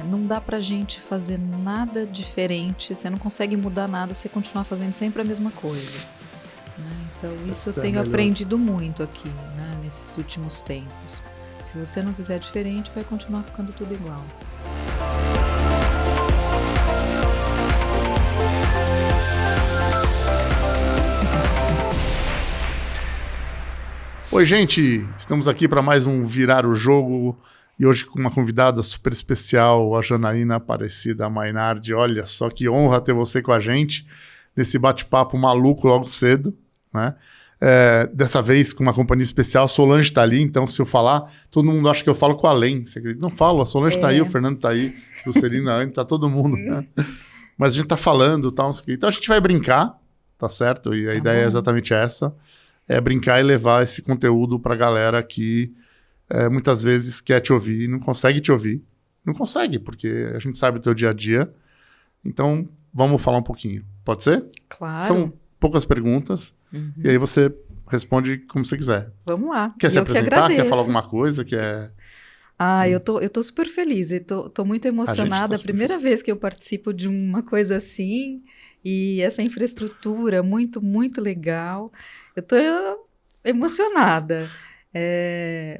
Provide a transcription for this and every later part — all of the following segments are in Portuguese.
não dá pra gente fazer nada diferente, você não consegue mudar nada, você continuar fazendo sempre a mesma coisa, né? Então isso eu tenho aprendido muito aqui, né, nesses últimos tempos. Se você não fizer diferente, vai continuar ficando tudo igual. Oi, gente! Estamos aqui para mais um Virar o Jogo e hoje com uma convidada super especial, a Janaína Aparecida Mainardi. Olha só que honra ter você com a gente nesse bate-papo maluco logo cedo, né? Dessa vez com uma companhia especial, Solange está ali, então se eu falar, todo mundo acha que eu falo com a Len, você acredita? Não falo, a Solange está aí, o Fernando está aí, o Juscelino, a Anne, está todo mundo, né? Mas a gente está falando, tal, não sei o quê. Então a gente vai brincar, tá certo? E a ideia é exatamente essa. É brincar e levar esse conteúdo para a galera que muitas vezes quer te ouvir e não consegue te ouvir. Não consegue, porque a gente sabe o teu dia a dia. Então, vamos falar um pouquinho. Pode ser? Claro. São poucas perguntas. E aí você responde como você quiser. Vamos lá. Quer se apresentar? Quer falar alguma coisa? Eu tô super feliz. Eu tô muito emocionada. A primeira vez que eu participo de uma coisa assim. E essa infraestrutura muito, muito legal. Eu tô emocionada.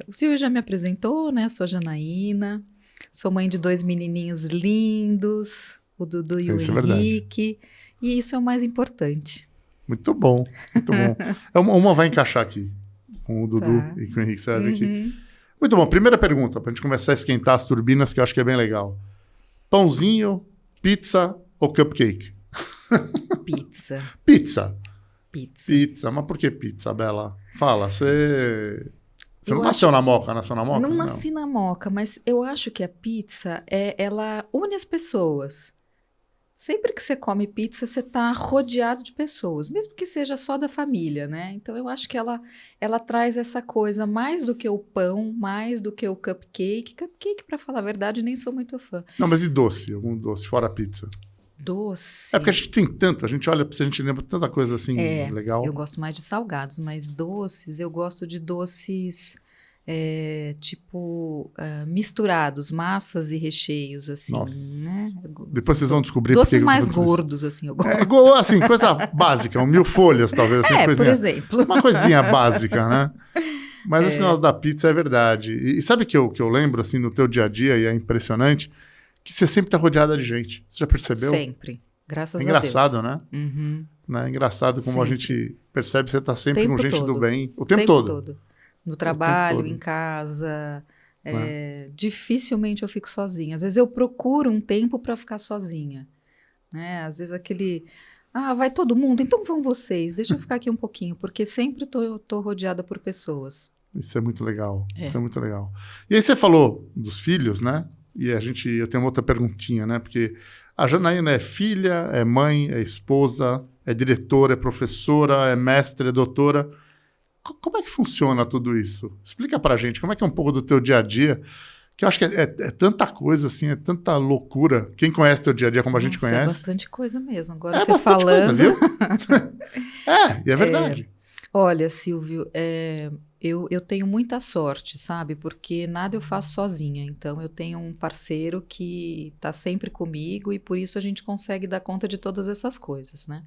O Silvio já me apresentou, né? Eu sou a Janaína. Sou mãe de 2 menininhos lindos, o Dudu e o Henrique. E isso é o mais importante. Muito bom, muito bom. Uma vai encaixar aqui, com o Dudu e com o Henrique, você vai ver aqui. Muito bom. Primeira pergunta, pra gente começar a esquentar as turbinas, que eu acho que é bem legal. Pãozinho, pizza ou cupcake? Pizza. Pizza. Mas por que pizza, Bela? Fala, você não nasceu na Moca? Nasceu na Moca? Não nasci na Moca, mas eu acho que a pizza, ela une as pessoas. Sempre que você come pizza, você está rodeado de pessoas, mesmo que seja só da família, né? Então, eu acho que ela traz essa coisa mais do que o pão, mais do que o cupcake. Cupcake, para falar a verdade, nem sou muito fã. Não, mas e doce? Algum doce, fora a pizza? Doce? É porque a gente tem tanto, a gente olha pra você, a gente lembra tanta coisa assim legal. Eu gosto mais de salgados, mas doces, eu gosto de doces misturados, massas e recheios, assim. Nossa. Né? Depois vocês vão descobrir. Doces mais gordos, assim, eu gosto. Assim, coisa básica, 1000 folhas, talvez. Assim, por exemplo. Uma coisinha básica, né? Mas esse negócio da pizza é verdade. E sabe que eu lembro, assim, no teu dia a dia, e é impressionante, que você sempre tá rodeada de gente. Você já percebeu? Sempre. Graças a Deus. Engraçado, né? Uhum. É engraçado como a gente percebe que você tá sempre com gente do bem. O tempo todo. No trabalho, em casa. Dificilmente eu fico sozinha. Às vezes eu procuro um tempo para ficar sozinha. Né? Às vezes vai todo mundo, então vão vocês. Deixa eu ficar aqui um pouquinho, porque sempre tô rodeada por pessoas. Isso é muito legal. Isso é muito legal. E aí você falou dos filhos, né? E eu tenho uma outra perguntinha, né? Porque a Janaína é filha, é mãe, é esposa, é diretora, é professora, é mestre, é doutora. Como é que funciona tudo isso? Explica pra gente, como é que é um pouco do teu dia a dia? Que eu acho que é tanta coisa, assim, é tanta loucura. Quem conhece teu dia a dia como a gente conhece? É bastante coisa mesmo. Agora você falando... Coisa, viu? E é verdade. Olha, Silvio, eu tenho muita sorte, sabe? Porque nada eu faço sozinha. Então, eu tenho um parceiro que está sempre comigo e por isso a gente consegue dar conta de todas essas coisas, né?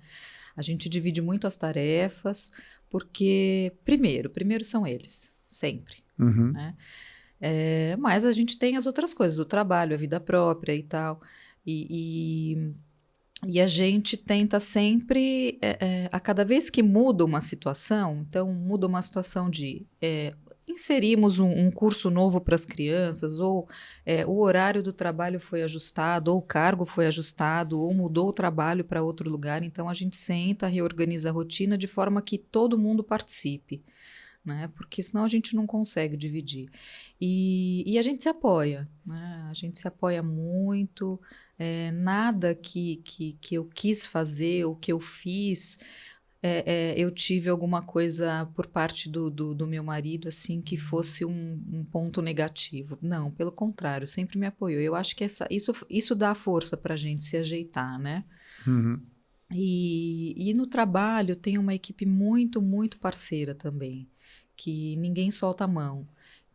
A gente divide muito as tarefas, porque, primeiro são eles, sempre, né? Mas a gente tem as outras coisas, o trabalho, a vida própria e tal. E a gente tenta sempre, a cada vez que muda uma situação, então muda uma situação de inserimos um curso novo para as crianças, ou o horário do trabalho foi ajustado, ou o cargo foi ajustado, ou mudou o trabalho para outro lugar, então a gente senta, reorganiza a rotina de forma que todo mundo participe. Né? Porque senão a gente não consegue dividir. E a gente se apoia, né? A gente se apoia muito, nada que eu quis fazer, ou que eu fiz, eu tive alguma coisa por parte do meu marido, assim, que fosse um ponto negativo. Não, pelo contrário, sempre me apoiou. Eu acho que isso dá força para a gente se ajeitar, né? Uhum. E no trabalho tem uma equipe muito, muito parceira também, que ninguém solta a mão.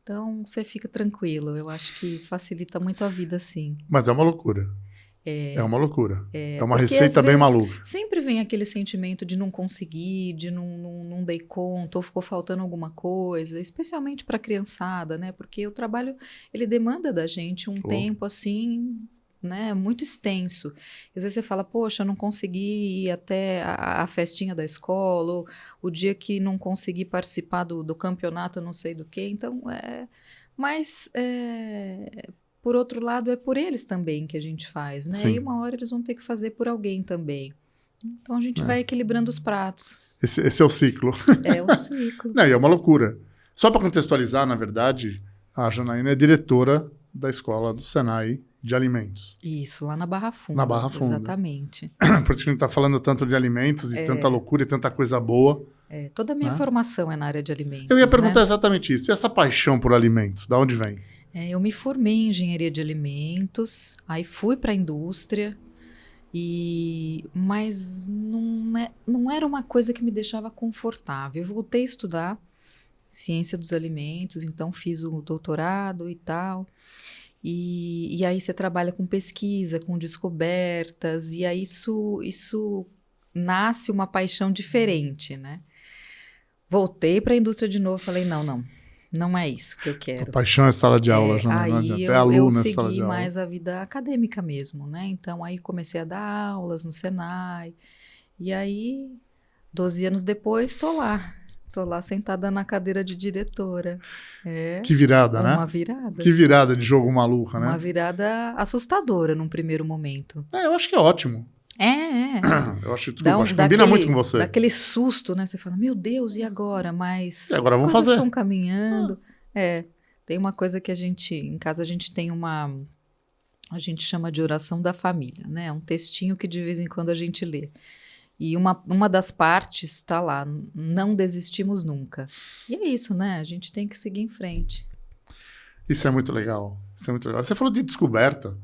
Então, você fica tranquilo. Eu acho que facilita muito a vida, sim. Mas é uma loucura. É uma loucura. É uma Porque, às receita bem vezes, maluca. sempre vem aquele sentimento de não conseguir, de não dei conta, ou ficou faltando alguma coisa, especialmente para a criançada, né? Porque o trabalho, ele demanda da gente um tempo, assim, né, muito extenso. Às vezes você fala, poxa, eu não consegui ir até a festinha da escola, ou o dia que não consegui participar do campeonato, não sei do quê. Então, mas, por outro lado, é por eles também que a gente faz, né? Sim. E uma hora eles vão ter que fazer por alguém também. Então, a gente vai equilibrando os pratos. Esse é o ciclo. É o ciclo. Não, e é uma loucura. Só para contextualizar, na verdade, a Janaína é diretora da escola do Senai de alimentos. Isso, lá na Barra Funda. Na Barra Funda. Exatamente. Por isso que a gente está falando tanto de alimentos e tanta loucura e tanta coisa boa. Toda a minha formação é na área de alimentos. Eu ia perguntar né? exatamente isso. E essa paixão por alimentos, da onde vem? Eu me formei em engenharia de alimentos, aí fui para a indústria, mas não era uma coisa que me deixava confortável. Eu voltei a estudar ciência dos alimentos, então fiz o doutorado e tal. E aí você trabalha com pesquisa, com descobertas, e aí isso nasce uma paixão diferente, né? Voltei para a indústria de novo, falei, não é isso que eu quero. A paixão é sala de aula, já Aí não é aluno, eu é sala segui de aula. mais a vida acadêmica mesmo, né? Então aí comecei a dar aulas no Senai, e aí 12 anos depois estou lá sentada na cadeira de diretora. Que virada, né? Uma virada. Que virada de jogo maluca, né? Uma virada assustadora num primeiro momento. Eu acho que é ótimo. Eu acho, desculpa, acho que combina muito com você. Daquele susto, né? Você fala, meu Deus, e agora? Mas E agora as vamos coisas fazer. estão caminhando. Tem uma coisa que em casa a gente tem a gente chama de oração da família, né? Um textinho que de vez em quando a gente lê. E uma das partes está lá, não desistimos nunca. E é isso, né? A gente tem que seguir em frente. Isso é muito legal. Isso é muito legal. Você falou de descoberta.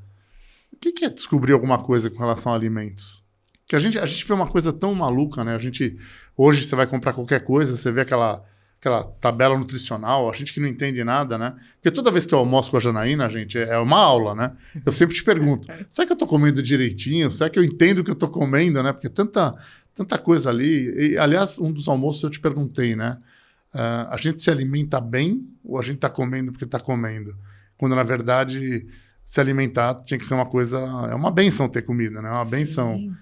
O que é descobrir alguma coisa com relação a alimentos? Que a gente vê uma coisa tão maluca, né? Hoje você vai comprar qualquer coisa, você vê aquela tabela nutricional, a gente que não entende nada, né? Porque toda vez que eu almoço com a Janaína, gente, é uma aula, né? Eu sempre te pergunto, será que eu tô comendo direitinho? Será que eu entendo o que eu tô comendo, né? Porque tanta coisa ali. E, aliás, um dos almoços eu te perguntei, né? A gente se alimenta bem ou a gente tá comendo porque tá comendo? Quando, na verdade, se alimentar tinha que ser uma coisa... É uma benção ter comida, né? É uma benção... Sim.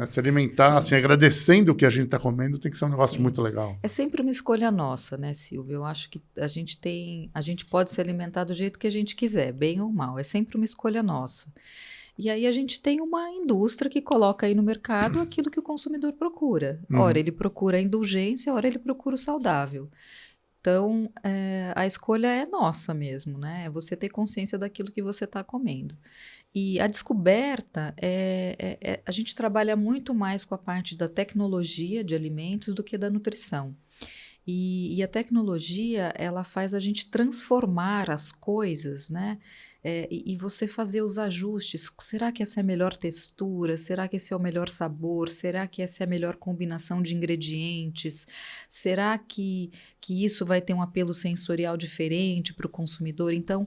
Se alimentar, assim, agradecendo o que a gente está comendo, tem que ser um negócio muito legal. É sempre uma escolha nossa, né, Silvio? Eu acho que a gente pode se alimentar do jeito que a gente quiser, bem ou mal. É sempre uma escolha nossa. E aí a gente tem uma indústria que coloca aí no mercado aquilo que o consumidor procura. Ora, ele procura a indulgência, ora ele procura o saudável. Então, a escolha é nossa mesmo, né? É você ter consciência daquilo que você está comendo. E a descoberta a gente trabalha muito mais com a parte da tecnologia de alimentos do que da nutrição. E a tecnologia, ela faz a gente transformar as coisas, né? E você fazer os ajustes. Será que essa é a melhor textura? Será que esse é o melhor sabor? Será que essa é a melhor combinação de ingredientes? Será que isso vai ter um apelo sensorial diferente para o consumidor? Então,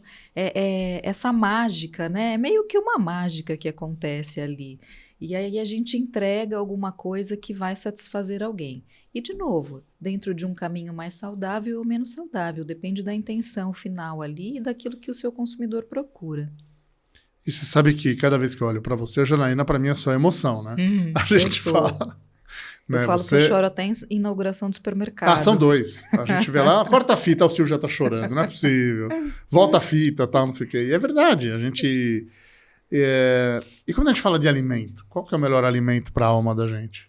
essa mágica, né? É meio que uma mágica que acontece ali. E aí a gente entrega alguma coisa que vai satisfazer alguém. E, de novo, dentro de um caminho mais saudável ou menos saudável, depende da intenção final ali e daquilo que o seu consumidor procura. E você sabe que cada vez que eu olho para você, Janaína, para mim é só emoção, né? A gente fala. Eu falo que eu choro até em inauguração do supermercado. São dois. A gente vê lá, corta a fita, o Silvio já tá chorando, não é possível. Volta a fita, tal, não sei o quê. E é verdade, a gente... E quando a gente fala de alimento, qual que é o melhor alimento para a alma da gente?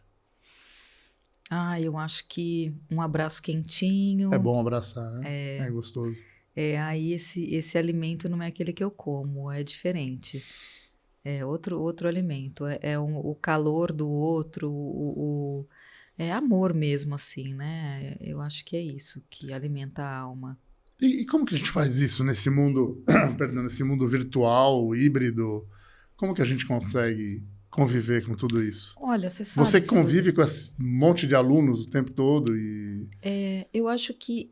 Eu acho que um abraço quentinho. É bom abraçar, né? É gostoso. Aí esse alimento não é aquele que eu como, é diferente. É outro alimento. O calor do outro, é amor mesmo, assim, né? Eu acho que é isso que alimenta a alma. E como que a gente faz isso nesse mundo, perdão, nesse mundo virtual, híbrido? Como que a gente consegue conviver com tudo isso? Olha, você sabe... Você convive com esse monte de alunos o tempo todo e... Eu acho que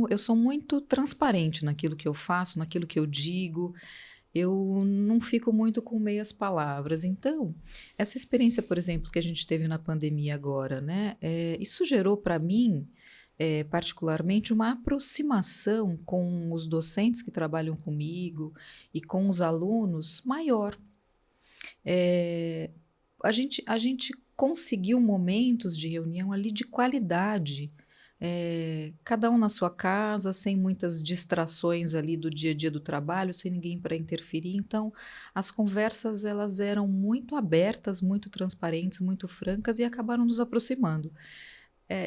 eu sou muito transparente naquilo que eu faço, naquilo que eu digo. Eu não fico muito com meias palavras. Então, essa experiência, por exemplo, que a gente teve na pandemia agora, né? Isso gerou para mim, particularmente, uma aproximação com os docentes que trabalham comigo e com os alunos maior. A gente conseguiu momentos de reunião ali de qualidade, cada um na sua casa, sem muitas distrações ali do dia a dia do trabalho, sem ninguém para interferir. Então, as conversas elas eram muito abertas, muito transparentes, muito francas e acabaram nos aproximando.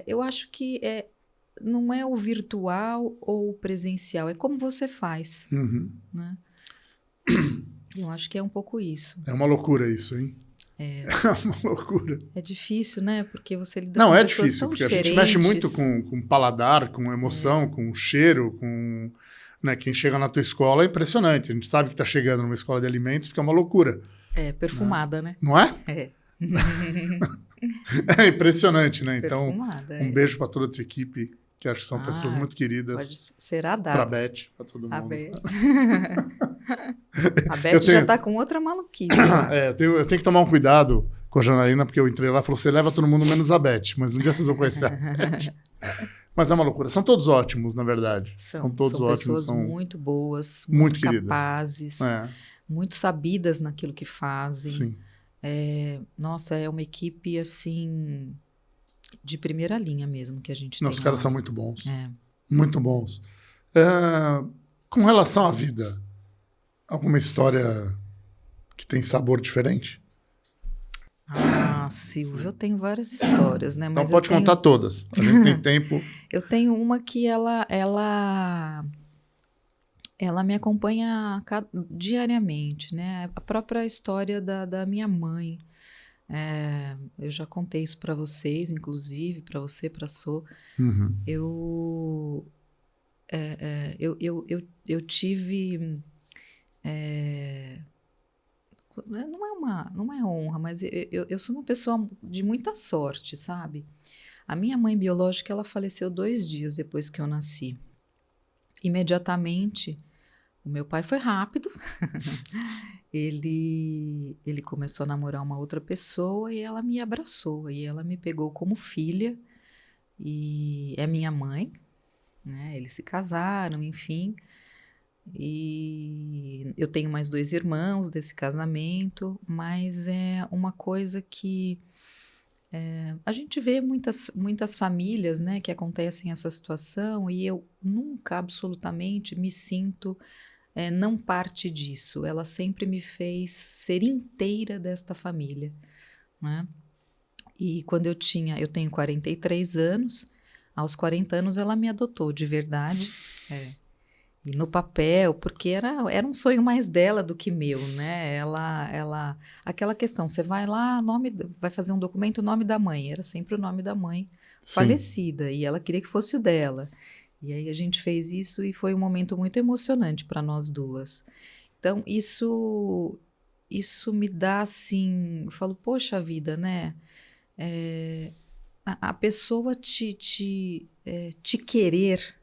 Eu acho que não é o virtual ou o presencial, é como você faz, Uhum. né? Eu acho que é um pouco isso. É uma loucura isso, hein? É uma loucura. É difícil, né? Porque você lida Não, com é pessoas difícil, tão porque a diferentes. gente mexe muito com paladar, com emoção, com cheiro, com... Né, quem chega na tua escola é impressionante. A gente sabe que está chegando numa escola de alimentos porque é uma loucura. Perfumada, né? Não é? É. É impressionante, né? Então, Perfumada, um beijo para toda a tua equipe, que acho que são pessoas muito queridas. Pode ser a Para a Dada. Beth, para todo mundo. A Beth. A Beth já está com outra maluquice lá. Eu tenho que tomar um cuidado com a Janaína, porque eu entrei lá e falou: você leva todo mundo menos a Beth, mas um dia vocês vão conhecer a Beth. Mas é uma loucura. São todos ótimos, na verdade. São todos ótimos. São pessoas muito boas, muito capazes, queridas. muito sabidas naquilo que fazem. Sim. Nossa, é uma equipe assim de primeira linha mesmo que a gente tem. Os caras são muito bons. É. Muito bons. Com relação à vida, alguma história que tem sabor diferente? Silvio, eu tenho várias histórias, né? Então Mas pode contar todas. A gente tem tempo. Eu tenho uma que ela me acompanha diariamente, né? A própria história da minha mãe. Eu já contei isso para vocês, inclusive, para você, para a Sô. Uhum. Eu tive... não é honra, mas eu sou uma pessoa de muita sorte, sabe? A minha mãe biológica, ela faleceu 2 dias depois que eu nasci. Imediatamente, o meu pai foi rápido. Ele começou a namorar uma outra pessoa e ela me abraçou. E ela me pegou como filha. E é minha mãe, né? Eles se casaram, enfim. E eu tenho mais 2 irmãos desse casamento, mas é uma coisa que a gente vê muitas famílias, né, que acontecem essa situação e eu nunca absolutamente me sinto não parte disso. Ela sempre me fez ser inteira desta família, né? E quando eu tenho 43 anos, aos 40 anos ela me adotou de verdade. E no papel, porque era um sonho mais dela do que meu, né? Aquela questão, você vai lá, vai fazer um documento, o nome da mãe, era sempre o nome da mãe falecida, e ela queria que fosse o dela. E aí a gente fez isso e foi um momento muito emocionante para nós duas. Então, isso me dá assim, eu falo, poxa vida, né? A pessoa te querer,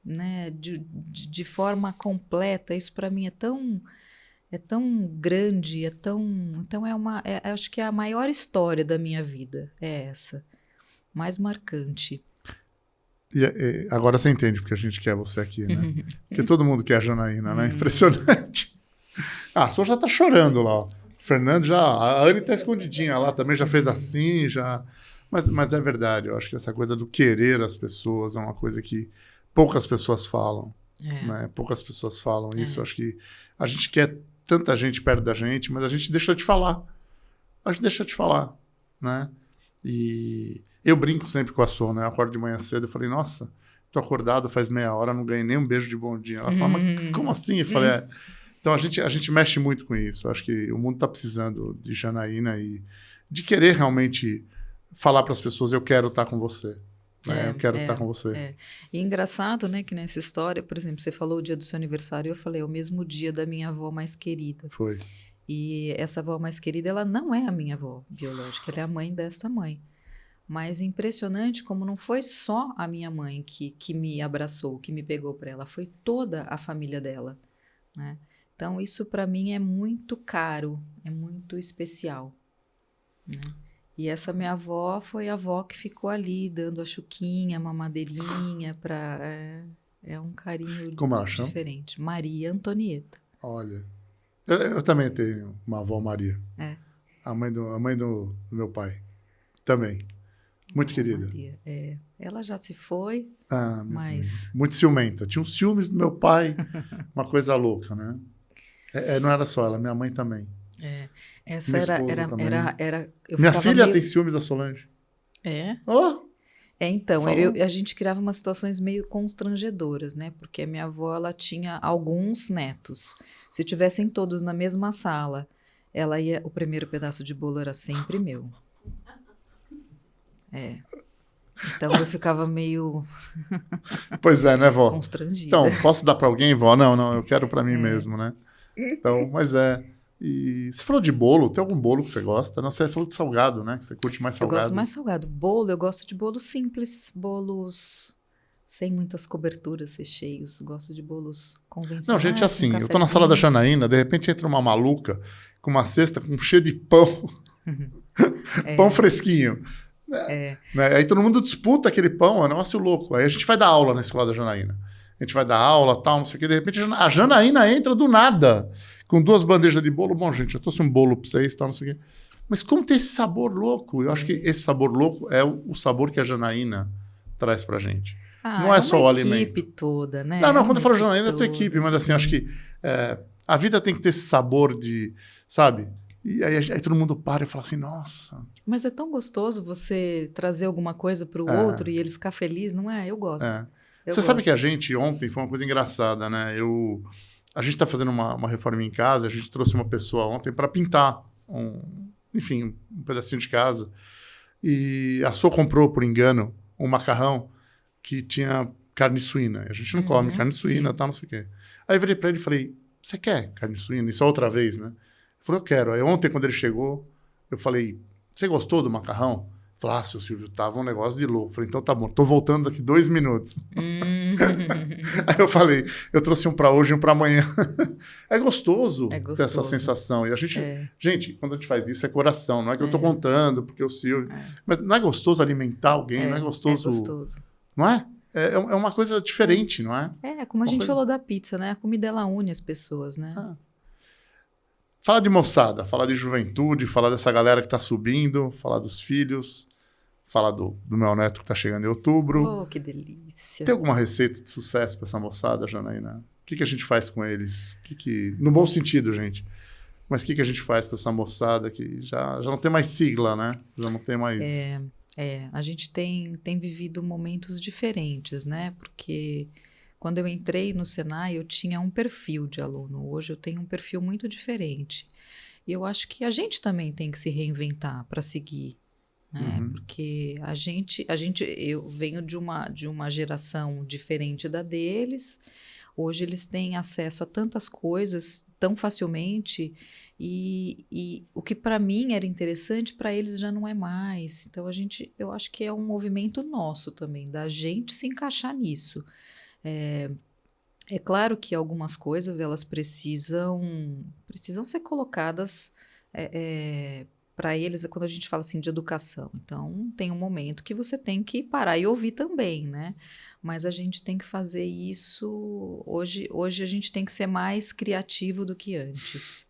né, de forma completa, isso para mim é tão grande, então acho que a maior história da minha vida é essa, mais marcante. E agora você entende porque a gente quer você aqui, né? Porque todo mundo quer a Janaína, né? Impressionante. A Sô já tá chorando lá, ó. Fernando a Anne tá escondidinha lá, também já fez assim, já... Mas é verdade, eu acho que essa coisa do querer as pessoas é uma coisa que poucas pessoas falam, né? Poucas pessoas falam isso. Eu acho que a gente quer tanta gente perto da gente, mas a gente deixa de falar. A gente deixa de falar, né? E eu brinco sempre com a Sô, né? Eu acordo de manhã cedo e falei, nossa, tô acordado faz meia hora, não ganhei nem um beijo de bom dia. Ela fala, mas como assim? Eu falei, Então a gente mexe muito com isso. Eu acho que o mundo tá precisando de Janaína e de querer realmente falar para as pessoas, eu quero estar com você. Eu quero estar com você. E engraçado, né, que nessa história, por exemplo, você falou o dia do seu aniversário, eu falei, é o mesmo dia da minha avó mais querida. Foi. E essa avó mais querida, ela não é a minha avó biológica, ela é a mãe dessa mãe. Mas impressionante como não foi só a minha mãe que me abraçou, que me pegou para ela, foi toda a família dela, né? Então isso para mim é muito caro, é muito especial, né? E essa minha avó foi a avó que ficou ali dando a chuquinha, a mamadeirinha para é um carinho Como ela chama? diferente. Maria Antonieta. Olha, eu também tenho uma avó Maria. É. A mãe do meu pai. Também. Muito querida. Maria, ela já se foi, Ah, mas muito ciumenta. Tinha uns ciúmes do meu pai, uma coisa louca, né? Não era só ela, minha mãe também. essa Minha era, esposa era, também. era, eu Minha ficava filha meio... tem ciúmes da Solange. É? Oh, Então, falou. a gente criava umas situações meio constrangedoras, né? Porque a minha avó, ela tinha alguns netos. Se tivessem todos na mesma sala, o primeiro pedaço de bolo era sempre meu. Então eu ficava meio Pois é, né, vó? constrangida. Então, posso dar pra alguém, vó? Não, eu quero pra mim mesmo, né? Então, mas é. E você falou de bolo, tem algum bolo que você gosta? Não, você falou de salgado, né? Que você curte mais Eu gosto salgado. mais salgado. Bolo, eu gosto de bolo simples, bolos sem muitas coberturas, recheios. Gosto de bolos Não, gente, convencionais, com assim, eu tô na sala da cafezinho. Janaína, de repente entra uma maluca com uma cesta com cheio de pão, pão É, fresquinho. é. Né? Aí todo mundo disputa aquele pão, é um negócio louco. Aí a gente vai dar aula na escola da Janaína. A gente vai dar aula, tal, não sei o quê. De repente a Janaína entra do nada, com 2 bandejas de bolo. Bom, gente, eu trouxe um bolo pra vocês, tal, não sei o quê. Mas como tem esse sabor louco? Eu acho que esse sabor louco é o sabor que a Janaína traz pra gente. Ah, Não é é uma só o equipe alimento. toda, né? Não, É quando uma eu falo equipe Janaína, é a tua equipe, toda, mas assim, acho sim. que a vida tem que ter esse sabor de, sabe? E aí todo mundo para e fala assim, nossa. Mas é tão gostoso você trazer alguma coisa para o É, outro e ele ficar feliz, não é? Eu gosto. é. Eu Você sabe que a gosto. gente, ontem, foi uma coisa engraçada, né? A gente está fazendo uma reforma em casa, a gente trouxe uma pessoa ontem para pintar, enfim, um pedacinho de casa. E a Sô comprou, por engano, um macarrão que tinha carne suína. A gente não come carne suína, Sim. tal, não sei o quê. Aí eu virei para ele e falei, você quer carne suína? Isso outra vez, né? Ele falou, eu quero. Aí ontem, quando ele chegou, eu falei, você gostou do macarrão? Ele falou, seu Silvio, tava um negócio de louco. Eu falei, então tá bom, tô voltando daqui 2 minutos. Hum. Aí eu falei, eu trouxe um para hoje e um para amanhã. É É gostoso ter essa gostoso. sensação. E gente, quando a gente faz isso é coração, não é que eu tô É, contando, porque o Silvio. Mas não é gostoso alimentar alguém, não é é gostoso. gostoso. Não é? É uma coisa diferente, não é? Como a Uma gente coisa. falou da pizza, né? A comida ela une as pessoas, né? Ah. Fala de moçada, fala de juventude, fala dessa galera que tá subindo, fala dos filhos, fala do meu neto que tá chegando em outubro. Oh, que delícia. Tem alguma receita de sucesso para essa moçada, Janaína? O que a gente faz com eles? No bom sentido, gente. Mas o que a gente faz com essa moçada que já não tem mais sigla, né? Já não tem mais. A gente tem vivido momentos diferentes, né? Porque quando eu entrei no Senai, eu tinha um perfil de aluno. Hoje eu tenho um perfil muito diferente. E eu acho que a gente também tem que se reinventar para seguir, né? Porque eu venho de uma geração diferente da deles. Hoje eles têm acesso a tantas coisas tão facilmente e o que para mim era interessante para eles já não é mais. Então eu acho que é um movimento nosso também, da gente se encaixar nisso. É claro que algumas coisas elas precisam ser colocadas para eles, quando a gente fala assim de educação. Então, tem um momento que você tem que parar e ouvir também, né? Mas a gente tem que fazer isso. Hoje a gente tem que ser mais criativo do que antes.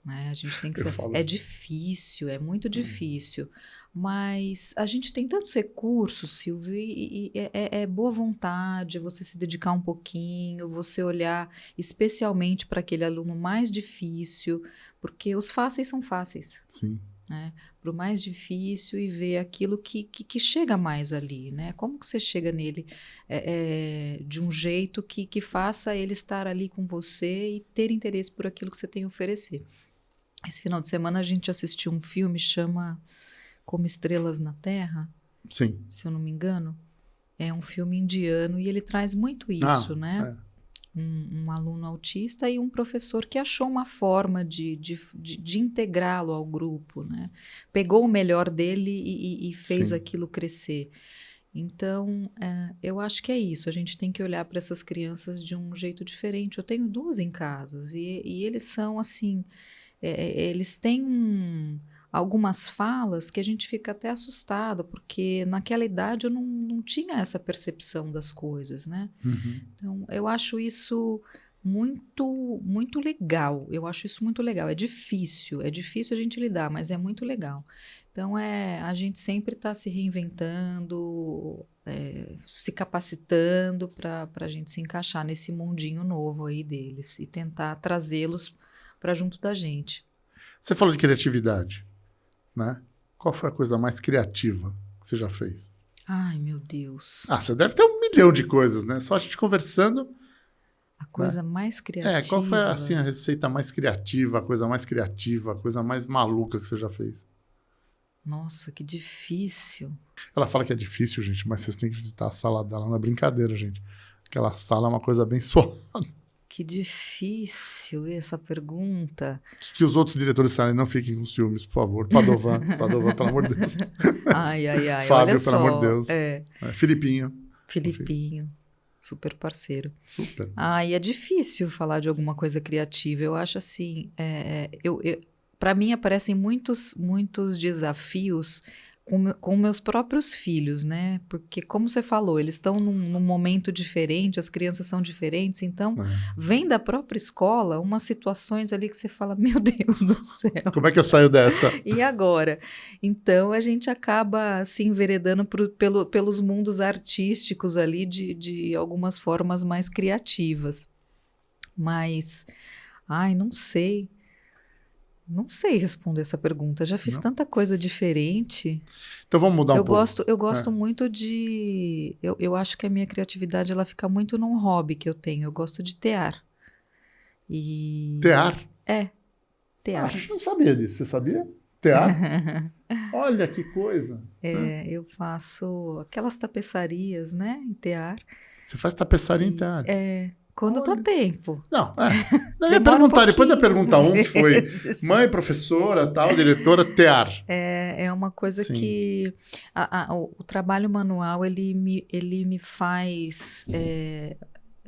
Né? A gente tem que Eu ser. falo. É difícil, é muito difícil. Mas a gente tem tantos recursos, Silvio, e é boa vontade, é você se dedicar um pouquinho, você olhar especialmente para aquele aluno mais difícil, porque os fáceis são fáceis. Sim. Né? Para o mais difícil e ver aquilo que chega mais ali, né? Como que você chega nele de um jeito que faça ele estar ali com você e ter interesse por aquilo que você tem a oferecer. Esse final de semana a gente assistiu um filme chama Como Estrelas na Terra, Sim. se eu não me engano. É um filme indiano e ele traz muito isso, né? um aluno autista e um professor que achou uma forma de integrá-lo ao grupo, né? Pegou o melhor dele e fez Sim. aquilo crescer. Então, eu acho que é isso. A gente tem que olhar para essas crianças de um jeito diferente. Eu tenho 2 em casa e eles são assim, eles têm algumas falas que a gente fica até assustado, porque naquela idade eu não tinha essa percepção das coisas, né? Uhum. Então, eu acho isso muito, muito legal. Eu acho isso muito legal. É difícil a gente lidar, mas é muito legal. Então, a gente sempre está se reinventando, se capacitando para a gente se encaixar nesse mundinho novo aí deles e tentar trazê-los para junto da gente. Você falou de criatividade, né? Qual foi a coisa mais criativa que você já fez? Ai, meu Deus. Ah, você deve ter 1 milhão de coisas, né? Só a gente conversando, A né? coisa mais criativa. Qual foi assim, a receita mais criativa, a coisa mais criativa, a coisa mais maluca que você já fez? Nossa, que difícil. Ela fala que é difícil, gente, mas vocês têm que visitar a sala dela. Não é brincadeira, gente. Aquela sala é uma coisa bem suave. Que difícil essa pergunta. Que os outros diretores saem, não fiquem com ciúmes, por favor. Padovan, pelo amor de Deus. Ai, ai, ai, Fábio, olha pelo amor de só. Deus. Filipinho. Filipinho, super parceiro. Super. E é difícil falar de alguma coisa criativa. Eu acho assim, para mim aparecem muitos desafios com meus próprios filhos, né? Porque, como você falou, eles estão num momento diferente, as crianças são diferentes, então vem da própria escola umas situações ali que você fala, meu Deus do céu. Como é que eu saio dessa? E agora? Então, a gente acaba se enveredando pelos mundos artísticos ali de algumas formas mais criativas. Mas, não sei. Não sei responder essa pergunta. Já fiz tanta coisa diferente. Então vamos mudar um pouco. Eu gosto muito de... Eu acho que a minha criatividade ela fica muito num hobby que eu tenho. Eu gosto de tear. Tear? Tear. A gente não sabia disso. Você sabia? Tear? Olha que coisa. Eu faço aquelas tapeçarias, né? Em tear. Você faz tapeçaria em tear? Quando dá tempo. Não, eu ia perguntar, depois da pergunta 1, que foi mãe, professora, tal, diretora, tear. É uma coisa que o trabalho manual, ele me faz,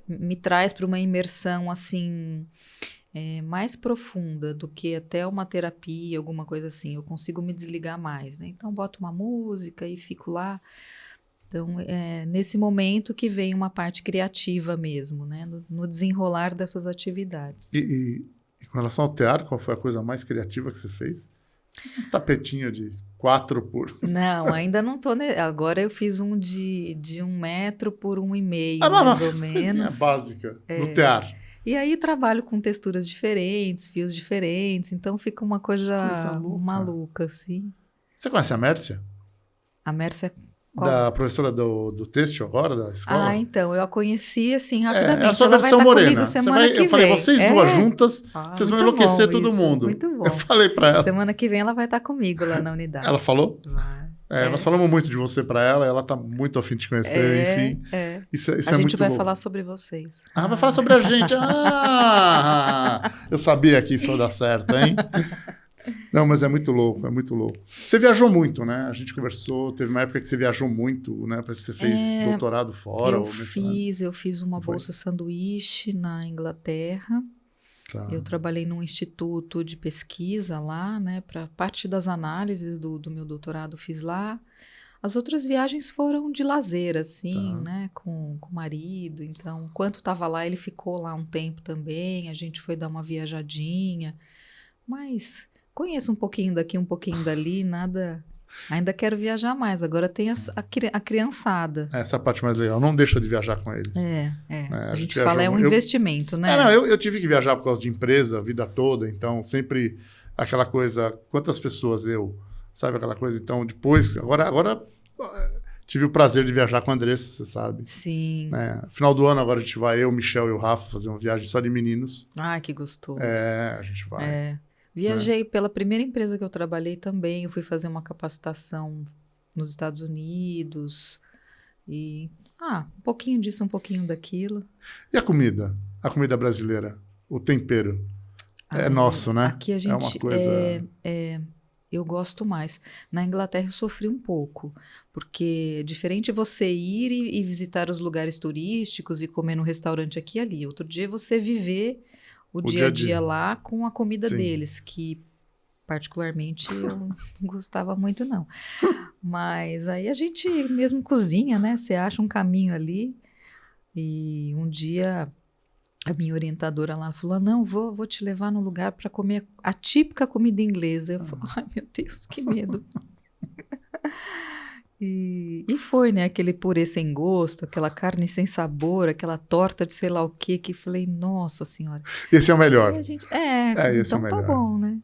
me traz para uma imersão, assim, mais profunda do que até uma terapia, alguma coisa assim. Eu consigo me desligar mais, né? Então, boto uma música e fico lá. Então, é nesse momento que vem uma parte criativa mesmo, né? No desenrolar dessas atividades. E com relação ao tear, qual foi a coisa mais criativa que você fez? Um tapetinho de 4 por... Não, ainda não tô... Agora eu fiz um de 1 metro por 1,5, mais ou menos. Básica, no tear. E aí trabalho com texturas diferentes, fios diferentes, então fica uma coisa maluca, assim. Você conhece a Mércia? A Mércia... Qual? Da professora do têxtil agora, da escola? Então, eu a conheci assim rapidamente. É a sua ela versão vai estar morena. comigo semana que vem. Eu falei, vocês duas juntas, vocês vão enlouquecer todo mundo. Muito bom. Eu falei pra ela. Semana que vem ela vai estar comigo lá na unidade. Ela falou? Vai. Nós falamos muito de você pra ela tá muito afim de te conhecer, enfim. Isso a gente vai falar sobre vocês. Vai falar sobre a gente. Eu sabia que isso ia dar certo, hein? Não, mas é muito louco, é muito louco. Você viajou muito, né? A gente conversou, teve uma época que você viajou muito, né? Parece que você fez doutorado fora. Eu fiz uma bolsa sanduíche na Inglaterra. Tá. Eu trabalhei num instituto de pesquisa lá, né? Para parte das análises do meu doutorado fiz lá. As outras viagens foram de lazer, assim, né? Com o marido. Então, enquanto estava lá, ele ficou lá um tempo também. A gente foi dar uma viajadinha. Mas... conheço um pouquinho daqui, um pouquinho dali, nada... Ainda quero viajar mais. Agora tem a criançada. Essa é a parte mais legal. Não deixa de viajar com eles. A gente fala, é um investimento, né? Eu tive que viajar por causa de empresa a vida toda. Então, sempre aquela coisa... Quantas pessoas sabe aquela coisa? Então, depois... Agora tive o prazer de viajar com a Andressa, você sabe. Sim. Final do ano, agora a gente vai, eu, o Michel e o Rafa, fazer uma viagem só de meninos. Que gostoso. A gente vai... Viajei pela primeira empresa que eu trabalhei também. Eu fui fazer uma capacitação nos Estados Unidos. E, um pouquinho disso, um pouquinho daquilo. E a comida? a comida brasileira, o tempero. É nosso, né? Aqui a gente é uma coisa... eu gosto mais. Na Inglaterra eu sofri um pouco, porque diferente você ir e visitar os lugares turísticos e comer no restaurante aqui e ali. Outro dia é você viver o dia a dia lá com a comida deles, que particularmente eu não gostava muito não. Mas aí a gente mesmo cozinha, né? Você acha um caminho ali. E um dia a minha orientadora lá falou, não, vou te levar num lugar para comer a típica comida inglesa. Eu falei, ai meu Deus, que medo. E foi, né? Aquele purê sem gosto, aquela carne sem sabor, aquela torta de sei lá o quê, que falei, nossa senhora. Esse é o melhor. Esse é o tá melhor. bom, né?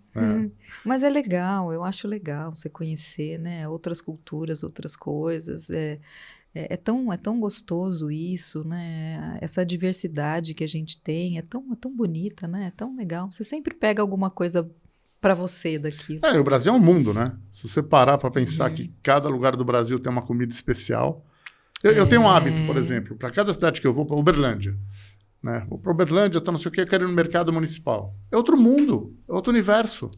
Mas é legal, eu acho legal você conhecer, né? Outras culturas, outras coisas. É tão gostoso isso, né? Essa diversidade que a gente tem é tão bonita, né? É tão legal. Você sempre pega alguma coisa para você daquilo. O Brasil é um mundo, né? Se você parar para pensar que cada lugar do Brasil tem uma comida especial. Eu tenho um hábito, por exemplo, para cada cidade que eu vou, para Uberlândia, né? Vou para Uberlândia, tá não sei o que, eu quero ir no mercado municipal. É outro mundo, é outro universo.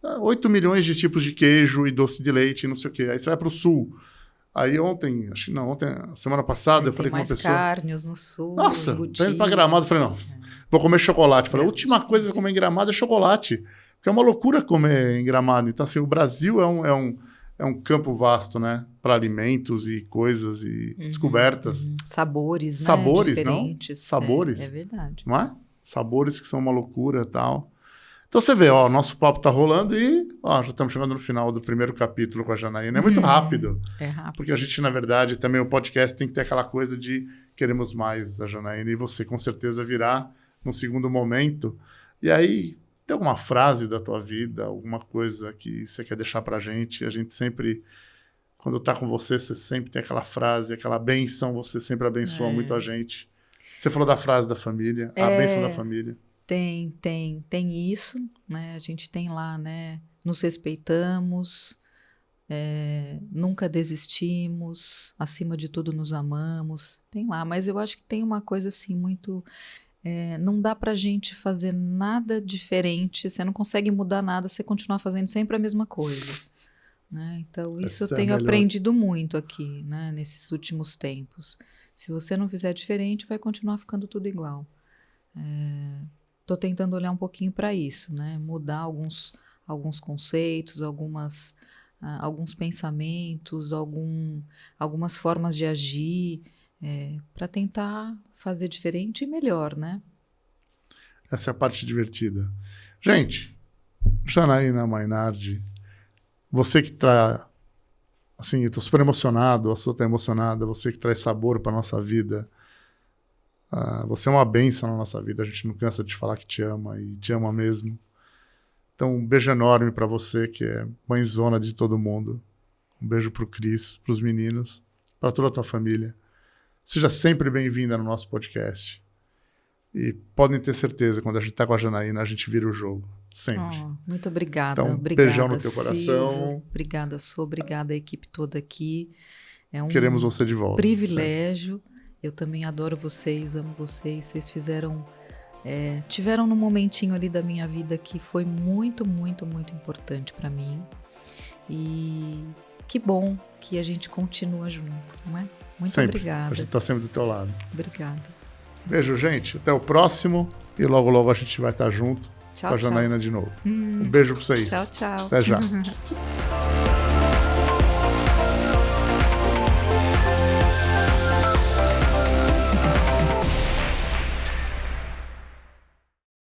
8 milhões de tipos de queijo e doce de leite, não sei o que. Aí você vai para o sul. Aí semana passada, eu falei com uma pessoa... Tem mais carnes no sul, nossa, tô indo para Gramado, eu falei, não, vou comer chocolate. Falei, a última coisa que eu vou comer em Gramado é chocolate. Porque é uma loucura comer em Gramado. Então, assim, o Brasil é um campo vasto, né? Para alimentos e coisas e descobertas. Sabores, né? Sabores, diferentes. Não? Sabores. É verdade. Não é? Sabores que são uma loucura e tal. Então, você vê, ó, nosso papo tá rolando e já estamos chegando no final do primeiro capítulo com a Janaína. É muito rápido. É rápido. Porque a gente, na verdade, também o podcast tem que ter aquela coisa de queremos mais a Janaína e você, com certeza, virá num segundo momento. E aí... tem alguma frase da tua vida, alguma coisa que você quer deixar pra gente? A gente sempre, quando tá com você, você sempre tem aquela frase, aquela bênção, você sempre abençoa muito a gente. Você falou da frase da família, a bênção da família. Tem isso, né? A gente tem lá, né? Nos respeitamos, nunca desistimos, acima de tudo nos amamos. Tem lá, mas eu acho que tem uma coisa assim muito... não dá pra gente fazer nada diferente, você não consegue mudar nada, você continuar fazendo sempre a mesma coisa. Né? Então, isso eu tenho aprendido muito aqui, né? Nesses últimos tempos. Se você não fizer diferente, vai continuar ficando tudo igual. Tô tentando olhar um pouquinho para isso, né? Mudar alguns conceitos, alguns pensamentos, algumas formas de agir, para tentar fazer diferente e melhor, né? Essa é a parte divertida. Gente, Janaína Mainardi, você que traz... assim, eu tô super emocionado, a sua tá emocionada, você que traz sabor para nossa vida. Você é uma bênção na nossa vida, a gente não cansa de falar que te ama e te ama mesmo. Então, um beijo enorme para você, que é mãezona de todo mundo. Um beijo pro Cris, pros meninos, para toda a tua família. Seja sempre bem-vinda no nosso podcast. E podem ter certeza, quando a gente tá com a Janaína, a gente vira o jogo. Sempre. Muito obrigada. Então, obrigada, beijão no teu coração. Silvio. Obrigada, obrigada a equipe toda aqui. É um Queremos você de volta. Privilégio. Sempre. Eu também adoro vocês, amo vocês. Vocês tiveram num momentinho ali da minha vida que foi muito, muito, muito importante para mim. E que bom que a gente continua junto, não é? Muito sempre. Obrigada. A gente tá sempre do teu lado. Obrigada. Beijo, gente. Até o próximo. E logo, logo a gente vai estar junto com a Janaína de novo. Um beijo pra vocês. Tchau, tchau. Até já.